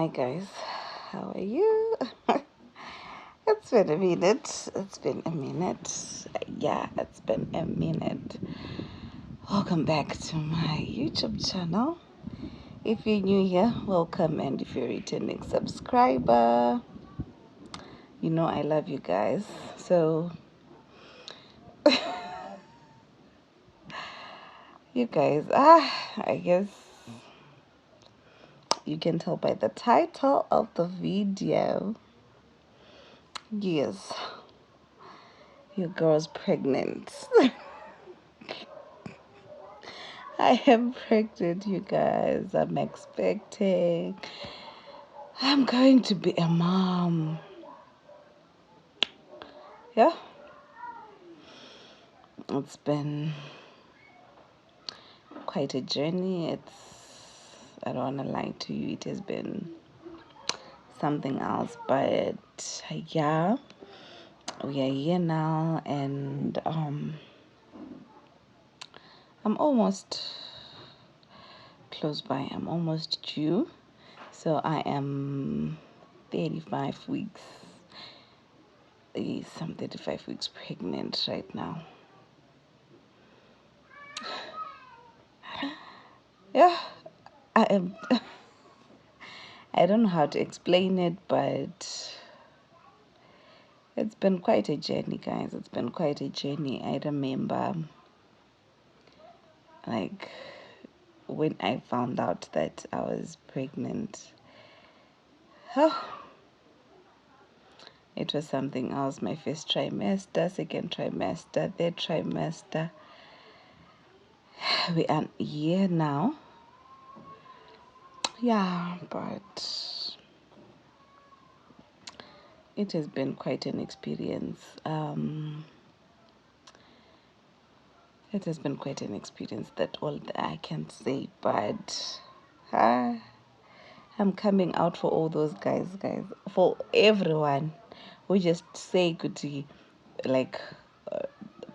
guys, how are you? It's been a minute. Yeah, it's been a minute. Welcome back to my YouTube channel. If you're new here, welcome, and if you're a returning subscriber, you know I love you guys. So, you guys, I guess you can tell by the title of the video. Yes, your girl's pregnant. I am pregnant, you guys. I'm expecting. I'm going to be a mom. Yeah. It's been quite a journey. I don't want to lie to you, it has been something else. But yeah, we are here now, and I'm almost close by. I'm almost due. So I am 35 weeks. Yes, I'm 35 weeks pregnant right now. Yeah, I am. I don't know how to explain it, but it's been quite a journey, guys. It's been quite a journey. I remember, like, when I found out that I was pregnant. It was something else. My first trimester, second trimester, third trimester. We are here now. Yeah, but it has been quite an experience. It has been quite an experience, that all that I can say. But I'm coming out for all those guys, for everyone who just say good, like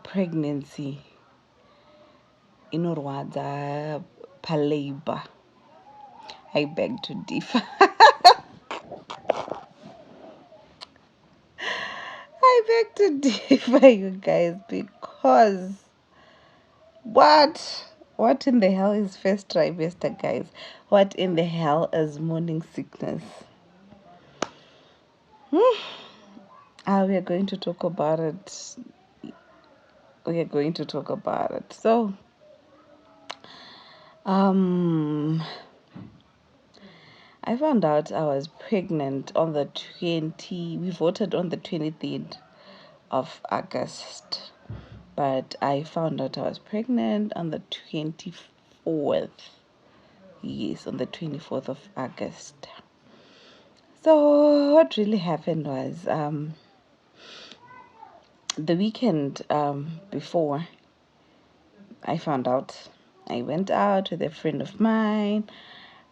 pregnancy inorwadza palabor. I beg to differ. I beg to differ, you guys, because what in the hell is first trimester, guys? What in the hell is morning sickness? We are going to talk about it. So, I found out I was pregnant on the 20. We voted on the 23rd of August, but I found out I was pregnant on the 24th. Yes, on the 24th of August. So what really happened was, the weekend before I found out, I went out with a friend of mine.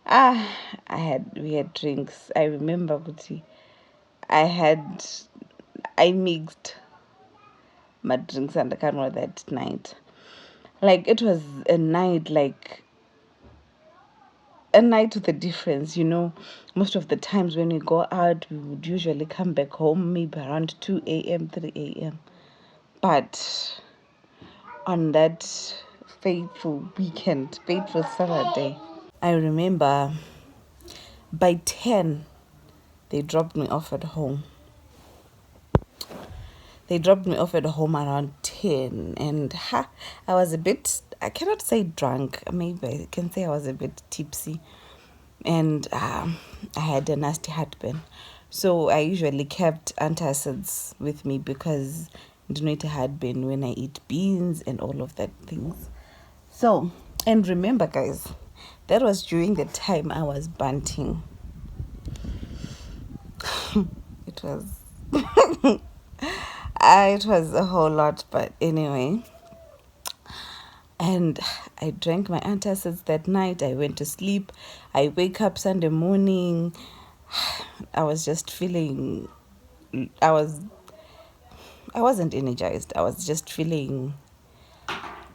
We had drinks. I remember, I mixed my drinks and I can't remember that night. Like, it was a night, like a night with a difference, Most of the times when we go out, we would usually come back home maybe around 2 a.m., 3 a.m. But on that fateful Saturday, I remember by 10, they dropped me off at home. Around 10, and I was a bit, I cannot say drunk, maybe I can say I was a bit tipsy, and I had a nasty heartburn. So I usually kept antacids with me because I don't eat heartburn when I eat beans and all of that things. So, and remember, guys, that was during the time I was bunting. It was it was a whole lot, but anyway. And I drank my antacids that night. I went to sleep. I wake up Sunday morning. I was just feeling, I wasn't energized. I was just feeling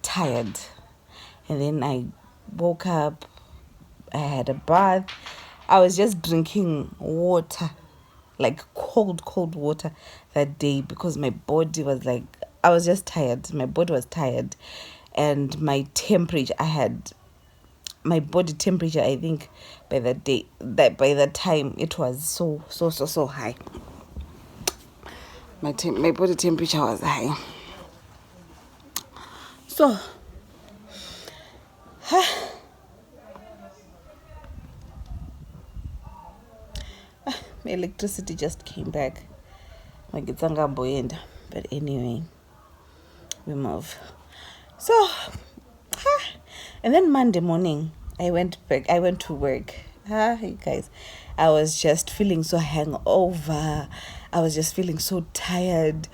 tired. And then I woke up. I had a bath. I was just drinking water, like cold water that day because my body was like, I was just tired. My body was tired. And my temperature, I had my body temperature, I think by that day, that by that time, it was so high. My body temperature was high. So, my electricity just came back. Like it's boyenda. But anyway, we move. So, and then Monday morning, I went to work. You guys, I was just feeling so hangover. I was just feeling so tired.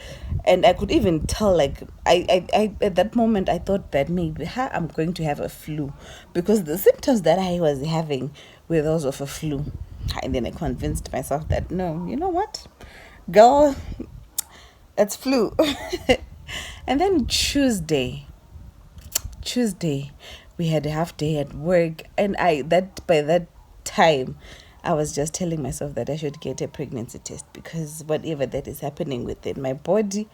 And I could even tell, like, I at that moment, I thought that maybe I'm going to have a flu. Because the symptoms that I was having were those of a flu. And then I convinced myself that, no, you know what? Girl, it's flu. And then Tuesday, we had a half day at work, and by that time, I was just telling myself that I should get a pregnancy test because whatever that is happening within my body,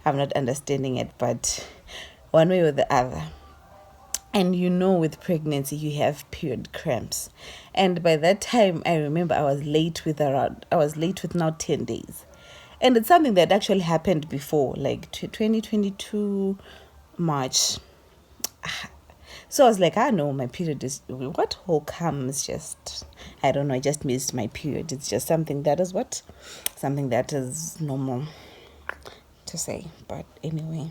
I'm not understanding it, but one way or the other. And with pregnancy, you have period cramps. And by that time, I remember I was late with now 10 days. And it's something that actually happened before, like 2022 March. So I was like, I know my period is, what whole comes just, I don't know, I just missed my period. It's just something that is normal to say. But anyway,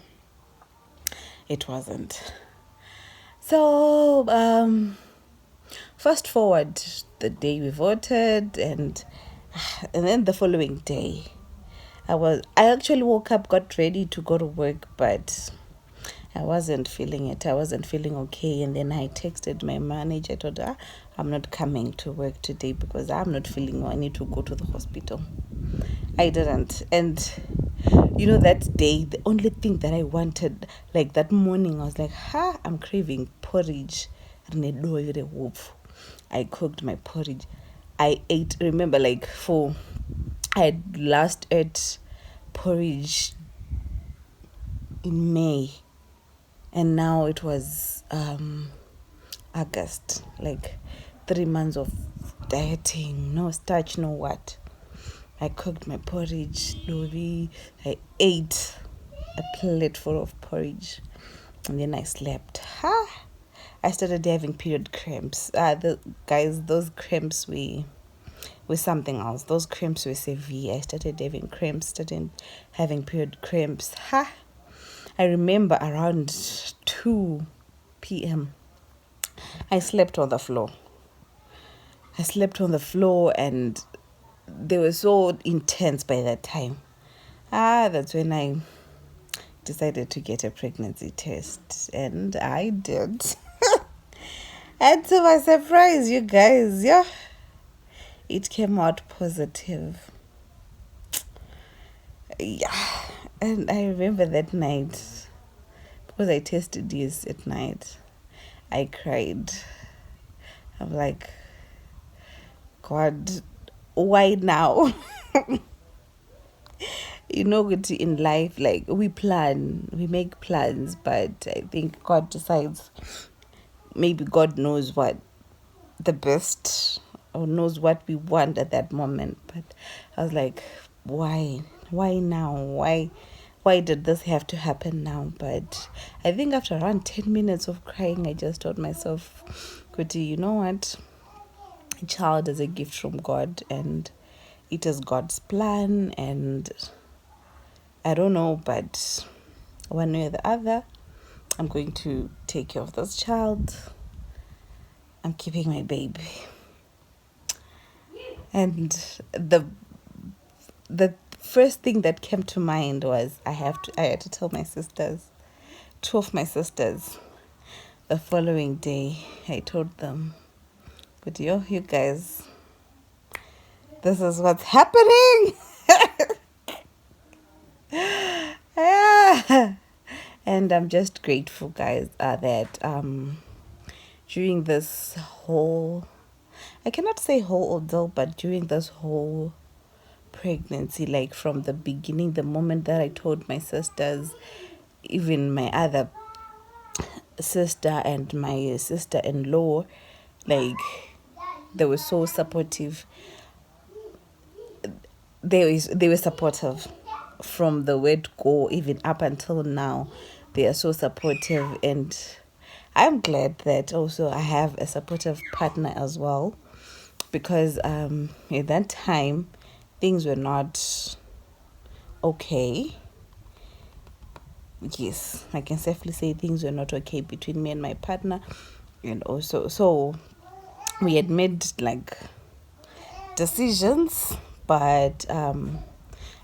it wasn't. So, fast forward the day we voted, and then the following day, I actually woke up, got ready to go to work, but I wasn't feeling it. I wasn't feeling okay. And then I texted my manager. I told her, I'm not coming to work today because I'm not feeling well. I need to go to the hospital. I didn't. And that day, the only thing that I wanted, like that morning, I was like, I'm craving porridge. I cooked my porridge. I ate, remember, I had last ate porridge in May. And now it was August, like 3 months of dieting, no starch, no what. I cooked my porridge, Dovi. I ate a plate full of porridge, and then I slept. I started having period cramps. Those cramps were something else. Those cramps were severe. I started having cramps, started having period cramps. I remember around 2 p.m. I slept on the floor. And they were so intense by that time. That's when I decided to get a pregnancy test. And I did. And to my surprise, you guys, it came out positive. Yeah. And I remember that night, because I tested this at night, I cried. I'm like, God, why now? In life, like, we make plans, but I think God decides. Maybe God knows what the best, or knows what we want at that moment. But I was like, why now? Why did this have to happen now? But I think after around 10 minutes of crying, I just told myself, Kuti, you know what? A child is a gift from God, and it is God's plan, and I don't know, but one way or the other, I'm going to take care of this child. I'm keeping my baby. And the first thing that came to mind was I had to tell my sisters, 2 of my sisters. The following day, I told them, but you guys, this is what's happening. And I'm just grateful, guys, that during this whole I cannot say whole ordeal, but during this whole pregnancy, like from the beginning, the moment that I told my sisters, even my other sister and my sister-in-law, like they were so supportive. They were supportive from the word go, even up until now. They are so supportive, and I'm glad that also I have a supportive partner as well, because at that time things were not okay. Yes, I can safely say things were not okay between me and my partner. And also, so we had made like decisions, but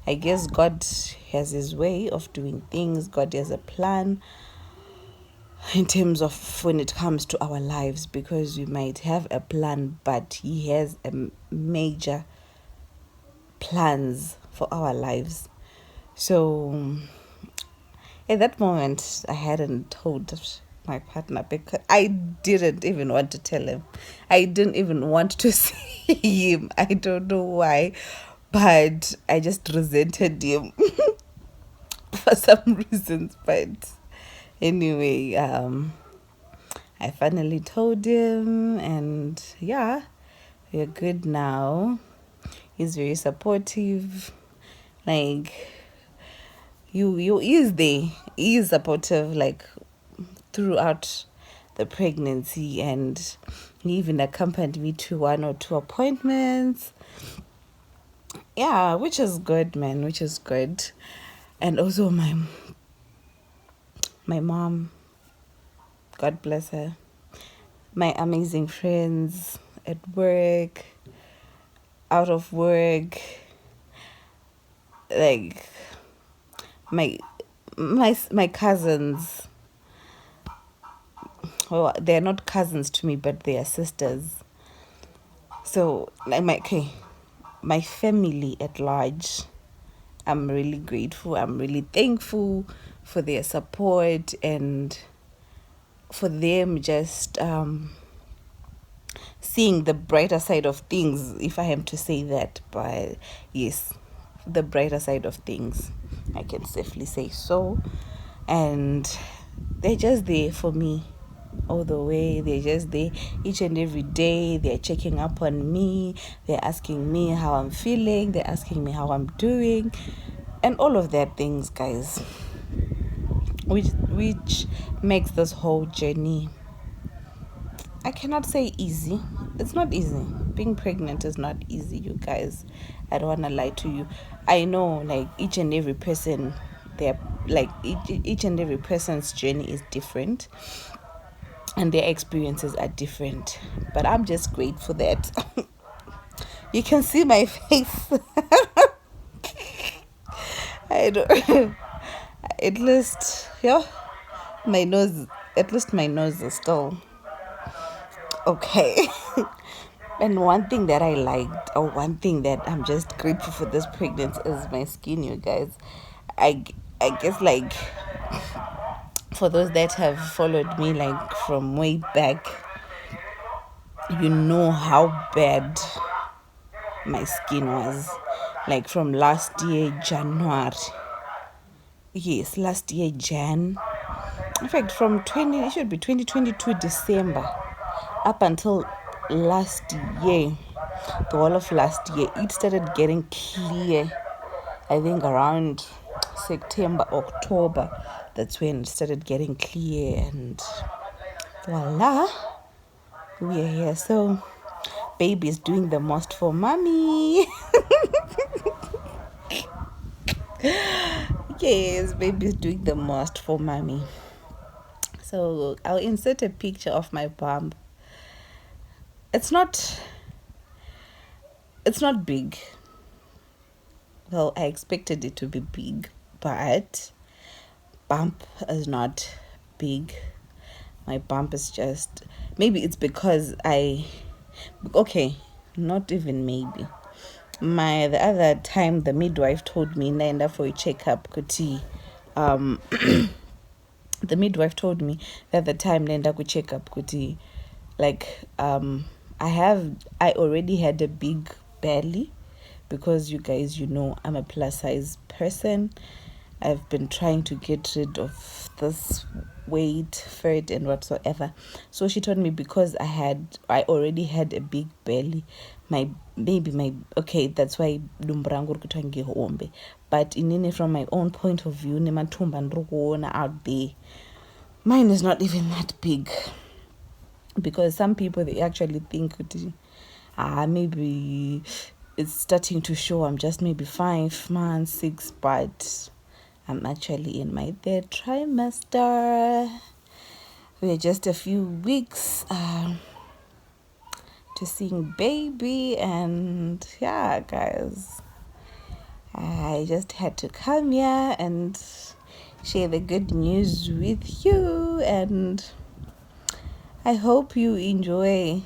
I guess God has his way of doing things. God has a plan in terms of when it comes to our lives, because we might have a plan, but he has a major plans for our lives. So at that moment, I hadn't told my partner, because I didn't even want to tell him. I didn't even want to see him. I don't know why, but I just resented him for some reasons. But anyway, I finally told him, and yeah, we're good now. He's very supportive. Like, you is there. He is supportive, like, throughout the pregnancy, and he even accompanied me to 1 or 2 appointments. Yeah, which is good, man, which is good. And also my mom, God bless her, my amazing friends at work, out of work, like my cousins. Well, they're not cousins to me, but they are sisters. So like my family at large, I'm really grateful. I'm really thankful for their support, and for them just seeing the brighter side of things, if I am to say that. But yes, the brighter side of things, I can safely say so. And they're just there for me all the way. They're just there each and every day. They're checking up on me. They're asking me how I'm feeling. They're asking me how I'm doing, and all of that things, guys, which makes this whole journey, I cannot say easy. It's not easy. Being pregnant is not easy, you guys. I don't want to lie to you. I know, like, each and every person, they're like each and every person's journey is different, and their experiences are different. But I'm just grateful that you can see my face. I don't. At least, yeah, my nose. At least my nose is still okay. And one thing that I liked, or one thing that I'm just grateful for this pregnancy, is my skin, you guys. I, I guess, like, for those that have followed me, like, from way back, you know how bad my skin was. Like, from last year, January. Yes, last year, Jan. In fact, it should be 2022 December, up until last year, the whole of last year, it started getting clear. I think around September, October, that's when it started getting clear, and voila, we are here. So baby is doing the most for mommy. Yes, baby is doing the most for mommy. So I'll insert a picture of my bump. It's not big. Well, I expected it to be big, but bump is not big. My bump is just, maybe it's because not even maybe. The other time the midwife told me naenda for a checkup kuti the midwife told me that the time naenda ku check up kuti, like, I already had a big belly, because you guys, I'm a plus size person. I've been trying to get rid of this weight, fat, and whatsoever. So she told me, because I already had a big belly, okay, that's why lumbrangu rikutangi hombe. But from my own point of view, nematumba ndrukuona out there, mine is not even that big. Because some people, they actually think maybe it's starting to show, I'm just maybe 5 months, 6, but I'm actually in my 3rd trimester. We're just a few weeks to seeing baby, and yeah, guys, I just had to come here and share the good news with you, and I hope you enjoy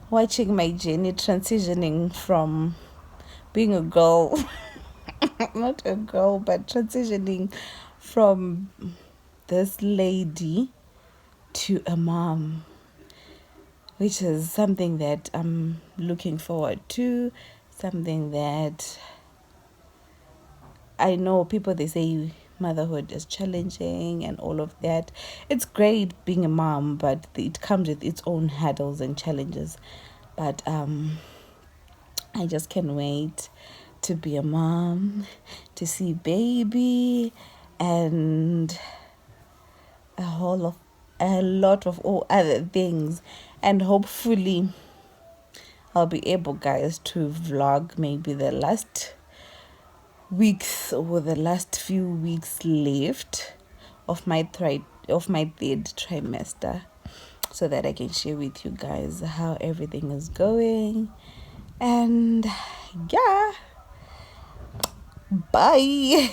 watching my journey transitioning from being a girl, not a girl, but transitioning from this lady to a mom, which is something that I'm looking forward to, something that I know people, they say motherhood is challenging and all of that. It's great being a mom, but it comes with its own hurdles and challenges. But I just can't wait to be a mom, to see baby, and a lot of all other things. And hopefully I'll be able, guys, to vlog maybe the last weeks or the last few weeks left of my 3rd trimester, so that I can share with you guys how everything is going. And yeah, bye.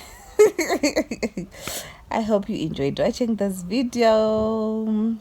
I hope you enjoyed watching this video.